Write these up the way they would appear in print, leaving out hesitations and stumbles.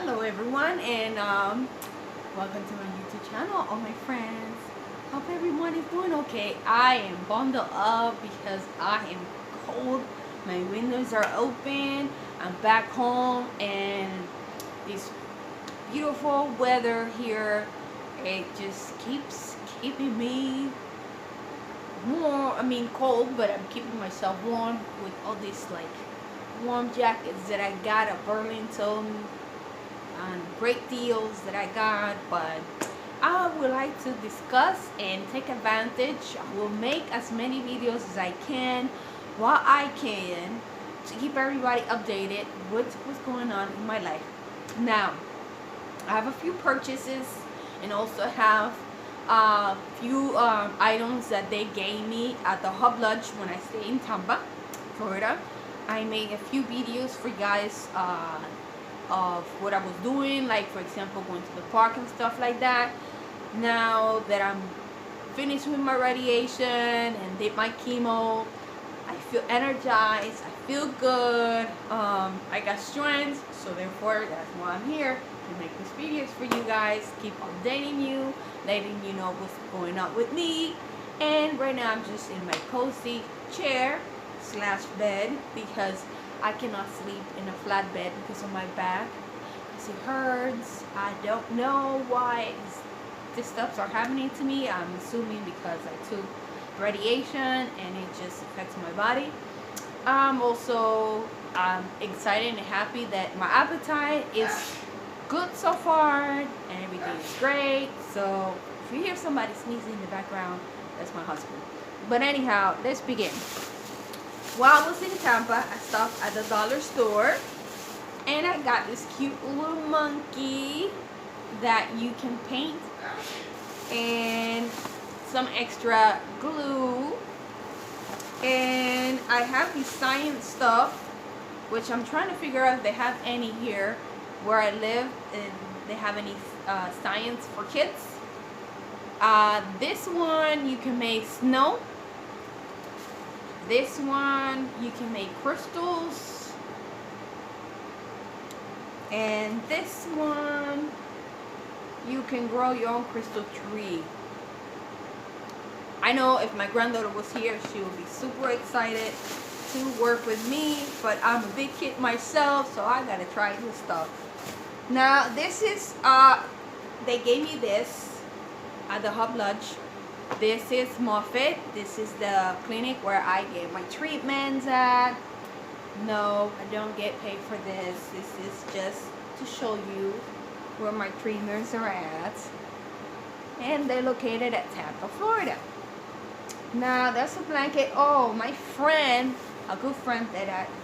Hello everyone, and welcome to my YouTube channel, all my friends. Hope everyone is doing okay. I am bundled up because I am cold. My windows are open. I'm back home, and this beautiful weather here, it just keeps keeping me warm. I mean cold, but I'm keeping myself warm with all these like warm jackets that I got at Burlington and great deals that I got. But I would like to discuss and take advantage. I will make as many videos as I can while I can to keep everybody updated with what's going on in my life. Now, I have a few purchases and also have a few items that they gave me at the Hub Lunch when I stay in Tampa, Florida. I made a few videos for you guys of what I was doing, like for example going to the park and stuff like that. Now that I'm finished with my radiation and did my chemo, I feel energized, I feel good, I got strength, so therefore that's why I'm here to make these videos for you guys, keep updating you, letting you know what's going on with me. And right now I'm just in my cozy chair slash bed because I cannot sleep in a flat bed because of my back, because it hurts. I don't know why these stuffs are happening to me. I'm assuming because I took radiation and it just affects my body. I'm also excited and happy that my appetite is good so far and everything is great. So if you hear somebody sneezing in the background, that's my husband. But anyhow, let's begin. While I was in Tampa, I stopped at the dollar store and I got this cute little monkey that you can paint and some extra glue. And I have these science stuff, which I'm trying to figure out if they have any here where I live, and they have any science for kids. This one you can make snow. This one you can make crystals, and this one you can grow your own crystal tree. I know if my granddaughter was here, she would be super excited to work with me, but I'm a big kid myself, so I gotta try this stuff. Now this is they gave me this at the Hub Lunch. This is Moffitt. This is the clinic where I get my treatments at. No, I don't get paid for this. This is just to show you where my treatments are at. And they're located at Tampa, Florida. Now, that's a blanket. Oh, my friend, a good friend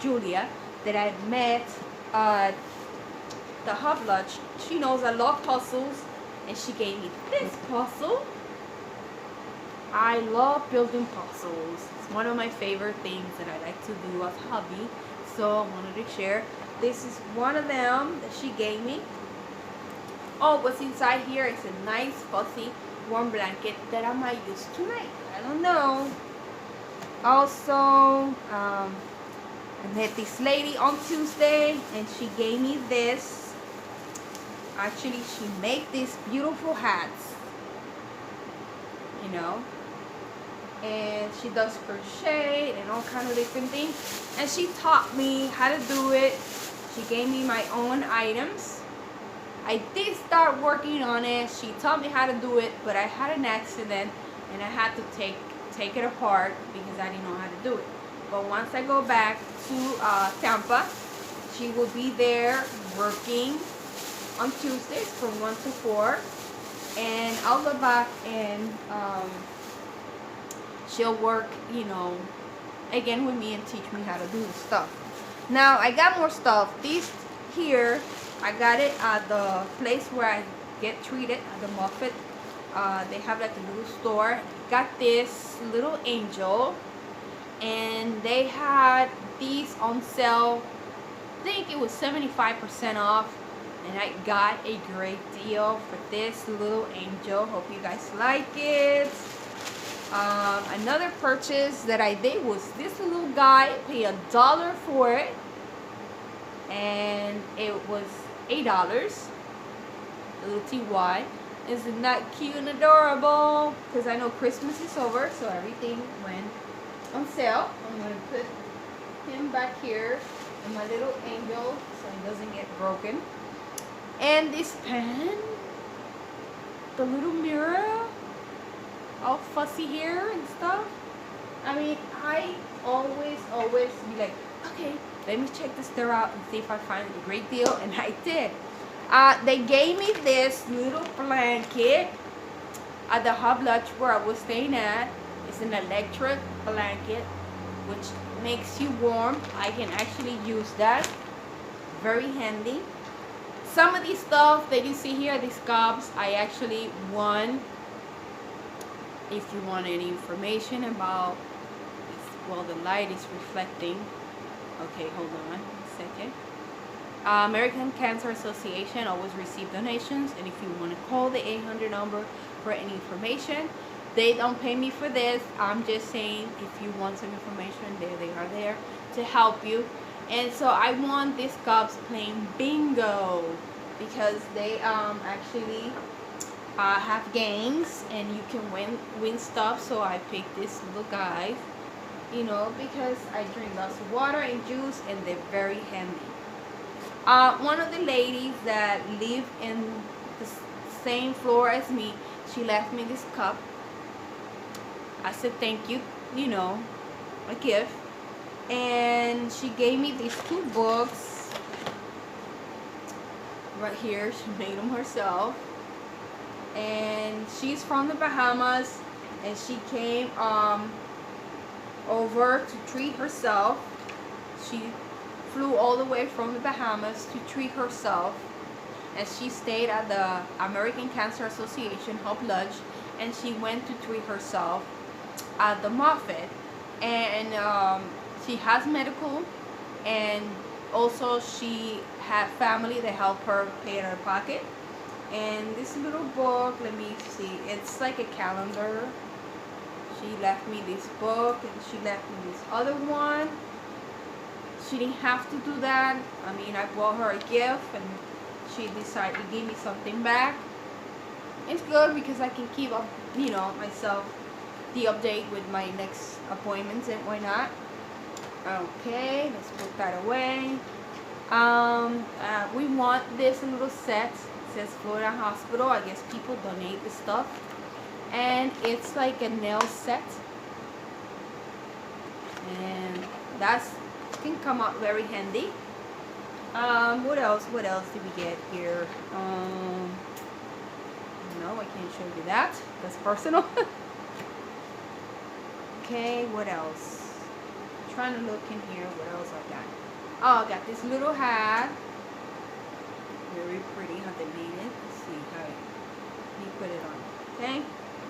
Julia, that I met at the Hub Lunch, she knows I love puzzles, and she gave me this puzzle. I love building puzzles. It's one of my favorite things that I like to do as a hobby, so I wanted to share. This is one of them that she gave me. Oh, what's inside here is a nice fuzzy warm blanket that I might use tonight. I don't know. Also, I met this lady on Tuesday and she gave me this. Actually, she made these beautiful hats, you know, and she does crochet and all kind of different things, and she taught me how to do it. She gave me my own items. I did start working on it. She taught me how to do it, but I had an accident and I had to take it apart because I didn't know how to do it. But once I go back to Tampa, she will be there working on Tuesdays from 1 to 4, and I'll go back and she'll work, you know, again with me and teach me how to do the stuff. Now I got more stuff. These here, I got it at the place where I get treated at the Moffitt. They have like a little store. Got this little angel, and they had these on sale. I think it was 75% off, and I got a great deal for this little angel. Hope you guys like it. Another purchase that I did was this little guy. I paid $1 for it, and it was $8. The little TY. Isn't that cute and adorable? Because I know Christmas is over, so everything went on sale. I'm going to put him back here and my little angel so he doesn't get broken. And this pen, the little mirror, all fussy hair and stuff. I mean, I always be like, okay, let me check this store out and see if I find a great deal, and I did. They gave me this little blanket at the Hub Lodge where I was staying at. It's an electric blanket which makes you warm. I can actually use that. Very handy. Some of these stuff that you see here, these cups, I actually won. If you want any information about this, well, the light is reflecting. Okay, hold on a second. American Cancer Association always receive donations, and if you want to call the 800 number for any information, they don't pay me for this. I'm just saying, if you want some information, they are there to help you. And so I won these cups playing bingo because they actually have games and you can win stuff. So I picked this little guy, you know, because I drink lots of water and juice, and they're very handy. One of the ladies that live in the same floor as me, she left me this cup. I said thank you, you know, a gift. And she gave me these 2 books right here. She made them herself. And she's from the Bahamas, and she came over to treat herself. She flew all the way from the Bahamas to treat herself, and she stayed at the American Cancer Association Hub Lodge, and she went to treat herself at the Moffat. And she has medical, and also she had family that helped her pay in her pocket. And this little book, let me see, it's like a calendar. She left me this book, and she left me this other one. She didn't have to do that. I mean, I bought her a gift, and she decided to give me something back. It's good because I can keep up, you know, myself the update with my next appointments, and why not? Okay, let's put that away. We want this little set. It says Florida Hospital. I guess people donate the stuff, and it's like a nail set, and that's can come out very handy. What else did we get here? No, I can't show you that. That's personal. Okay, what else? I'm trying to look in here. What else I got? Oh, I got this little hat. Very pretty how they made it. Let's see how you put it on. Okay,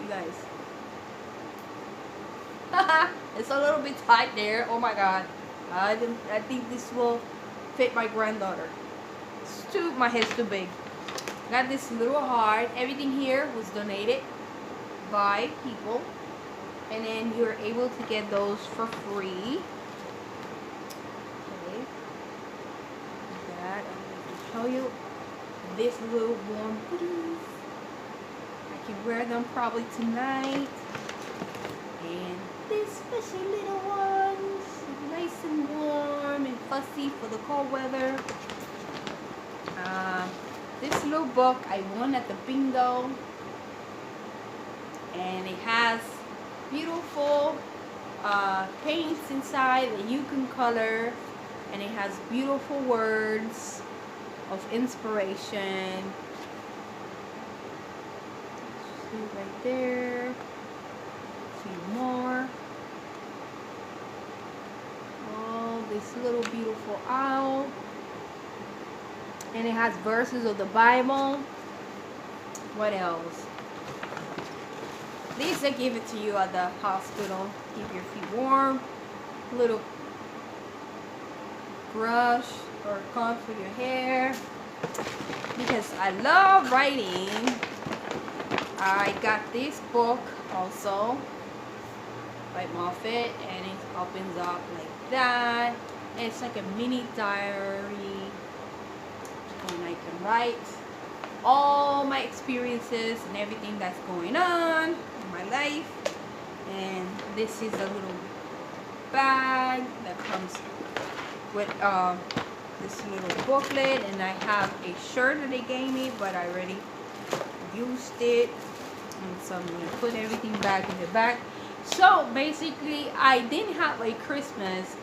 you guys. It's a little bit tight there. Oh my God. I think this will fit my granddaughter. My head's too big. Got this little heart. Everything here was donated by people, and then you're able to get those for free. Okay. That I'm going to show you this little warm hoodies. I can wear them probably tonight. And these special little ones, nice and warm and fussy for the cold weather. This little book I won at the bingo, and it has beautiful paints inside that you can color, and it has beautiful words of inspiration. See right there. See more. Oh, this little beautiful owl. And it has verses of the Bible. What else? These they give it to you at the hospital. Keep your feet warm. Little brush or comb for your hair. Because I love writing, I got this book also by Moffat, and it opens up like that. And it's like a mini diary. And I write all my experiences and everything that's going on in my life. And this is a little bag that comes with this little booklet, and I have a shirt that they gave me, but I already used it, and so I'm gonna put everything back in the bag. So basically, I didn't have a Christmas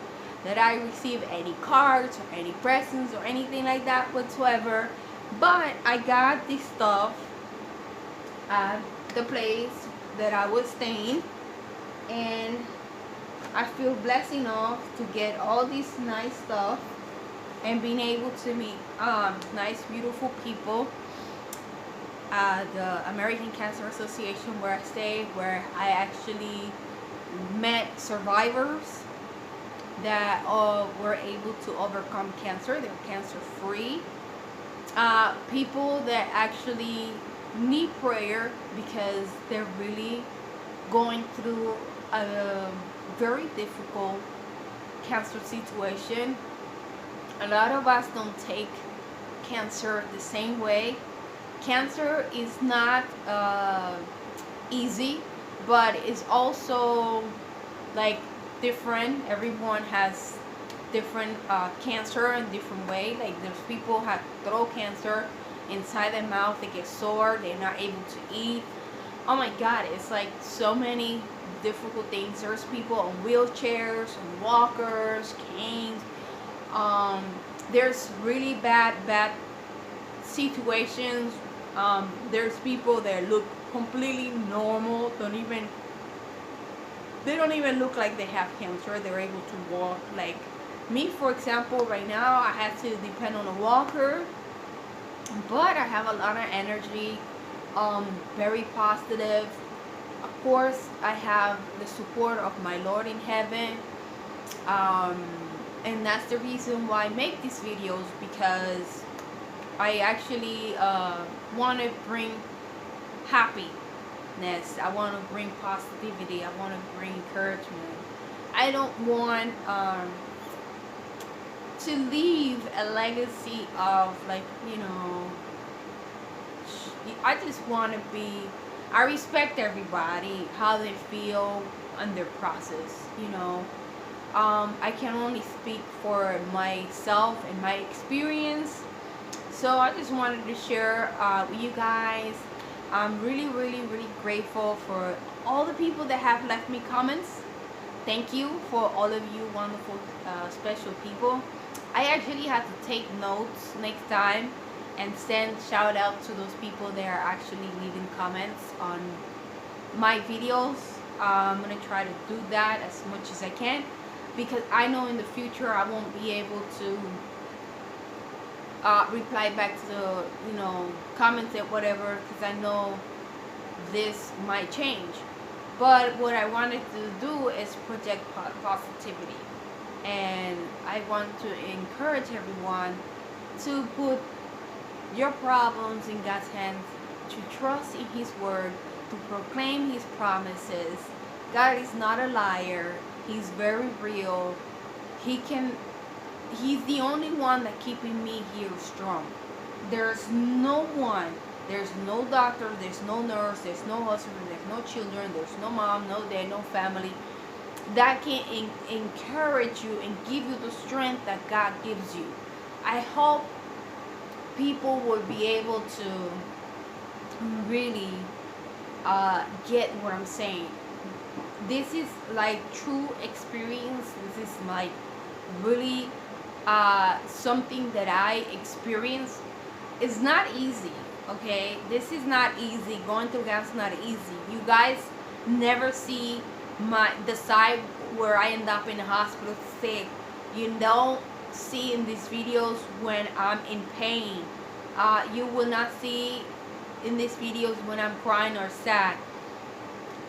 that I received any cards or any presents or anything like that whatsoever, but I got this stuff at the place that I was staying, and I feel blessed enough to get all this nice stuff and being able to meet nice, beautiful people at the American Cancer Association where I stay, where I actually met survivors that were able to overcome cancer. They're cancer free. People that actually need prayer because they're really going through a very difficult cancer situation. A lot of us don't take cancer the same way. Cancer is not easy, but it's also like different. Everyone has different cancer in different way. Like there's people who have throat cancer inside their mouth, they get sore, they're not able to eat. Oh my god, it's like so many difficult things. There's people on wheelchairs, on walkers, canes. There's really bad situations. There's people that look completely normal, they don't even look like they have cancer. They're able to walk. Like me, for example, right now I had to depend on a walker, but I have a lot of energy, very positive. Of course, I have the support of my Lord in heaven, and that's the reason why I make these videos, because I actually want to bring happiness. I want to bring positivity. I want to bring encouragement. I don't want to leave a legacy of, like, I just want to be, I respect everybody, how they feel on their process, I can only speak for myself and my experience. So I just wanted to share with you guys. I'm really grateful for all the people that have left me comments. Thank you for all of you wonderful special people. I actually have to take notes next time and send shout out to those people that are actually leaving comments on my videos. I'm gonna try to do that as much as I can, because I know in the future I won't be able to reply back to comments and whatever, because I know this might change. But what I wanted to do is project positivity, and I want to encourage everyone to put your problems in God's hands, to trust in His word, to proclaim His promises. God is not a liar. He's very real. He's the only one that keeping me here strong. There's no one, there's no doctor, there's no nurse, there's no husband, there's no children, there's no mom, no dad, no family that can encourage you and give you the strength that God gives you. I hope people will be able to really get what I'm saying. This is like true experience. This is like really something that I experienced. It's not easy, okay? This is not easy. Going through cancer is not easy. You guys never see the side where I end up in the hospital sick. You don't see in these videos when I'm in pain. You will not see in these videos when I'm crying or sad.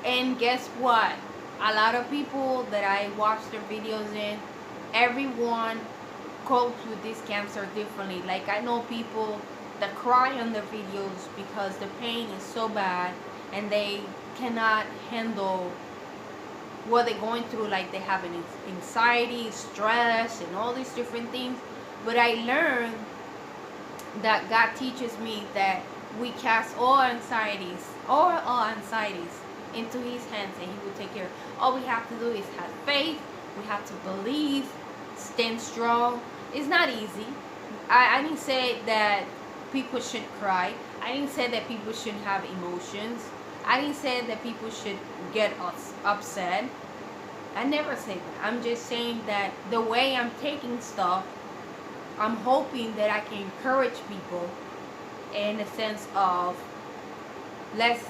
And guess what? A lot of people that I watch their videos in, everyone copes with this cancer differently. Like, I know people that cry on their videos because the pain is so bad and they cannot handle what they're going through. Like, they have an anxiety, stress, and all these different things. But I learned that God teaches me that we cast all anxieties into His hands, and He will take care. All we have to do is have faith. We have to believe, stand strong. It's not easy. I didn't say that people shouldn't cry. I didn't say that people shouldn't have emotions. I didn't say that people should get upset. I never say that. I'm just saying that the way I'm taking stuff, I'm hoping that I can encourage people in a sense of, let's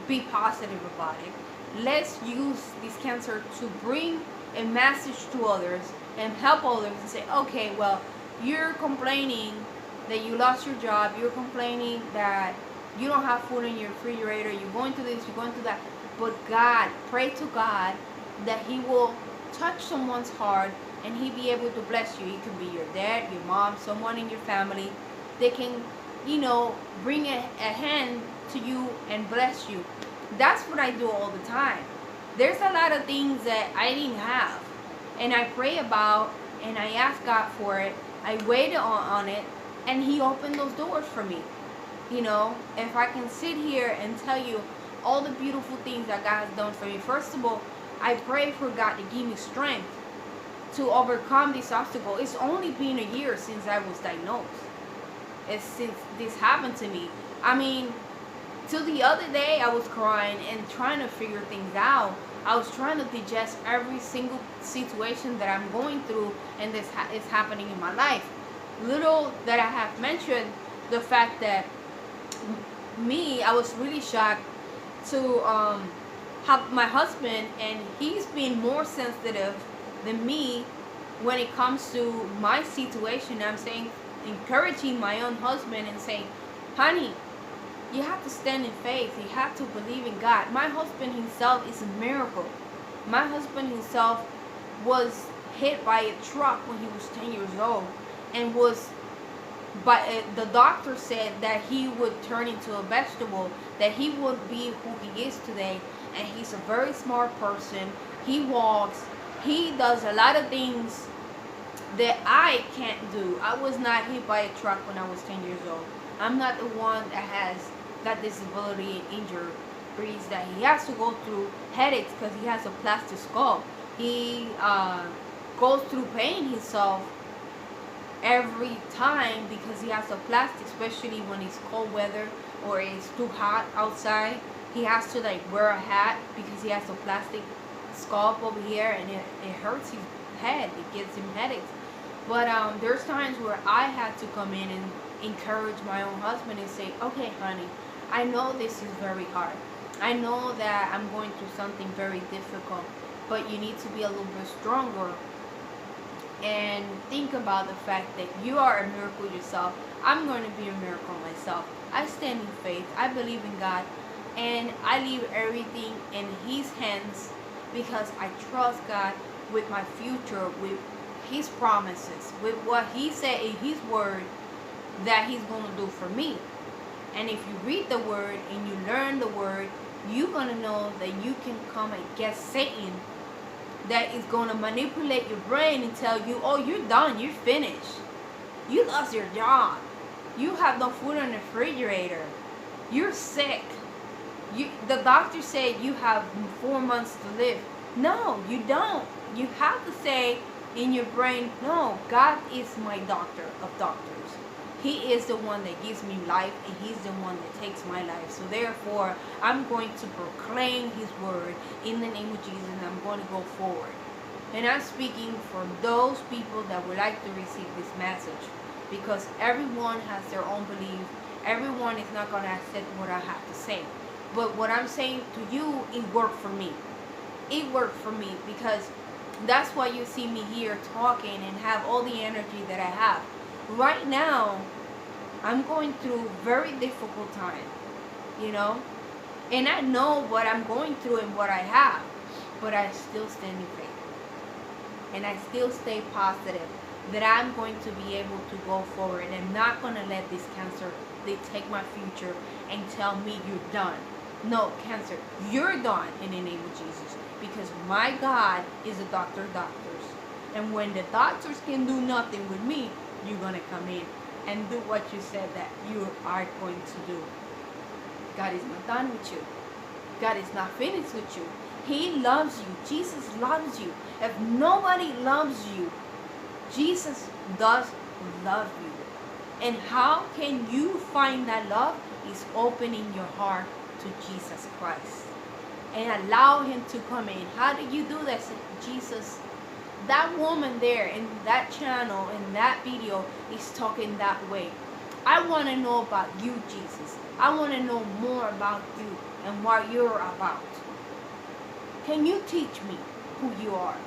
be positive about it. Let's use this cancer to bring a message to others and help others and say, okay, well, you're complaining that you lost your job, you're complaining that you don't have food in your refrigerator, you're going through this, you're going through that. But God, pray to God that He will touch someone's heart and He be able to bless you. It could be your dad, your mom, someone in your family. They can, bring a hand to you and bless you. That's what I do all the time. There's a lot of things that I didn't have, and I pray about, and I ask God for it. I waited on it, and He opened those doors for me. If I can sit here and tell you all the beautiful things that God has done for me. First of all, I pray for God to give me strength to overcome this obstacle. It's only been a year since I was diagnosed. It's since this happened to me. I mean, till the other day I was crying and trying to figure things out. I was trying to digest every single situation that I'm going through and this is happening in my life. Little that I have mentioned, the fact that I was really shocked to have my husband, and he's been more sensitive than me when it comes to my situation. I'm saying, encouraging my own husband and saying, honey, you have to stand in faith. You have to believe in God. My husband himself is a miracle. My husband himself was hit by a truck when he was 10 years old, and the doctor said that he would turn into a vegetable, that he would be who he is today. And he's a very smart person. He walks. He does a lot of things that I can't do. I was not hit by a truck when I was 10 years old. I'm not the one that has that disability and injuries that he has to go through headaches because he has a plastic skull. He goes through pain himself every time because he has a plastic, especially when it's cold weather or it's too hot outside. He has to wear a hat because he has a plastic scalp over here, and it hurts his head. It gives him headaches. But there's times where I had to come in and encourage my own husband and say, okay, honey, I know this is very hard. I know that I'm going through something very difficult, but you need to be a little bit stronger and think about the fact that you are a miracle yourself. I'm going to be a miracle myself. I stand in faith. I believe in God, and I leave everything in His hands because I trust God with my future, with His promises, with what He said in His word that He's going to do for me. And if you read the word and you learn the word, you're going to know that you can come against Satan that is going to manipulate your brain and tell you, oh, you're done, you're finished. You lost your job. You have no food in the refrigerator. You're sick. The doctor said you have 4 months to live. No, you don't. You have to say in your brain, no, God is my doctor of doctors. He is the one that gives me life, and He's the one that takes my life. So therefore, I'm going to proclaim His word in the name of Jesus, and I'm going to go forward. And I'm speaking for those people that would like to receive this message, because everyone has their own belief. Everyone is not going to accept what I have to say. But what I'm saying to you, it worked for me. It worked for me because that's why you see me here talking and have all the energy that I have. Right now, I'm going through very difficult time, and I know what I'm going through and what I have, but I still stand in faith, and I still stay positive that I'm going to be able to go forward, and I'm not going to let this cancer take my future and tell me you're done. No, cancer, you're done in the name of Jesus, because my God is a doctor of doctors, and when the doctors can do nothing with me, you're going to come in and do what you said that you are going to do. God is not done with you. God is not finished with you. He loves you. Jesus loves you. If nobody loves you, Jesus does love you. And how can you find that love? Is opening your heart to Jesus Christ and allow him to come in. How do you do that? Jesus, that woman there in that channel, in that video, is talking that way. I want to know about you, Jesus. I want to know more about you and what you're about. Can you teach me who you are?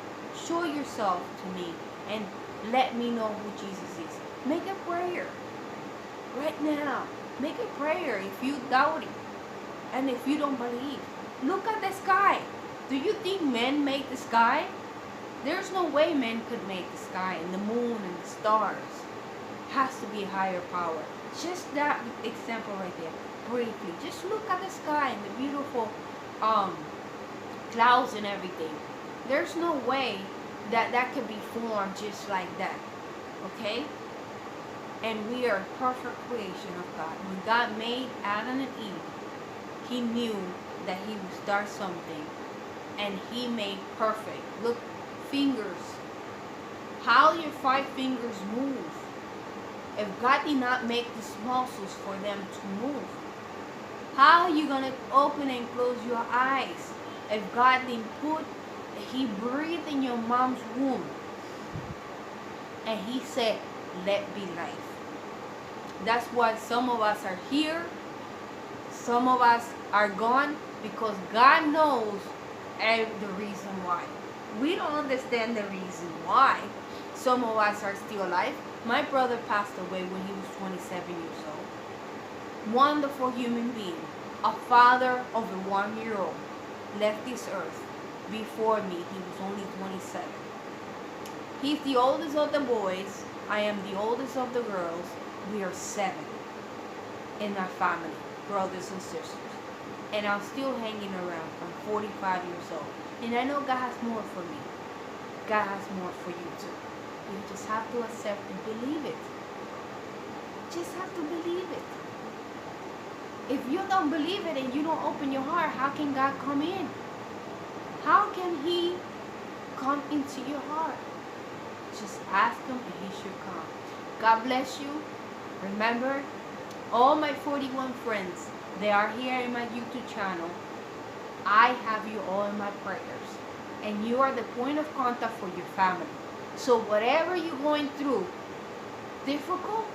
Show yourself to me and let me know who Jesus is. Make a prayer right now. Make a prayer if you doubt it and if you don't believe. Look at the sky. Do you think men make the sky? There's no way men could make the sky and the moon and the stars. Has to be a higher power. Just that example right there. Briefly, just look at the sky and the beautiful clouds and everything. There's no way that could be formed just like that. Okay? And we are a perfect creation of God. When God made Adam and Eve, he knew that he would start something. And he made perfect. Look, fingers. How your 5 fingers move? If God did not make these muscles for them to move, how are you going to open and close your eyes? If God didn't he breathed in your mom's womb. And he said, let be life. That's why some of us are here. Some of us are gone because God knows the reason why. We don't understand the reason why some of us are still alive. My brother passed away when he was 27 years old. Wonderful human being. A father of a 1-year-old. Left this earth. Before me, he was only 27. He's the oldest of the boys. I am the oldest of the girls. We are 7 in our family, brothers and sisters. And I'm still hanging around. I'm 45 years old. And I know God has more for me. God has more for you too. You just have to accept and believe it. Just have to believe it. If you don't believe it and you don't open your heart, how can God come in? How can he come into your heart? Just ask him and he should come. God bless you. Remember, all my 41 friends, they are here in my YouTube channel. I have you all in my prayers. And you are the point of contact for your family. So whatever you're going through, difficult,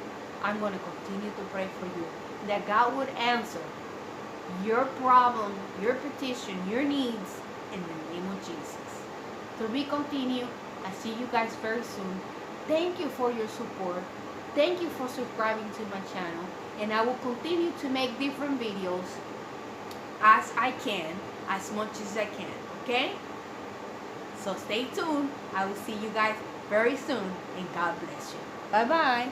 I'm going to continue to pray for you. That God would answer your problem, your petition, your needs in the name of Jesus. So we continue. I see you guys very soon. Thank you for your support. Thank you for subscribing to my channel. And I will continue to make different videos as I can, as much as I can. Okay? So stay tuned. I will see you guys very soon. And God bless you. Bye-bye.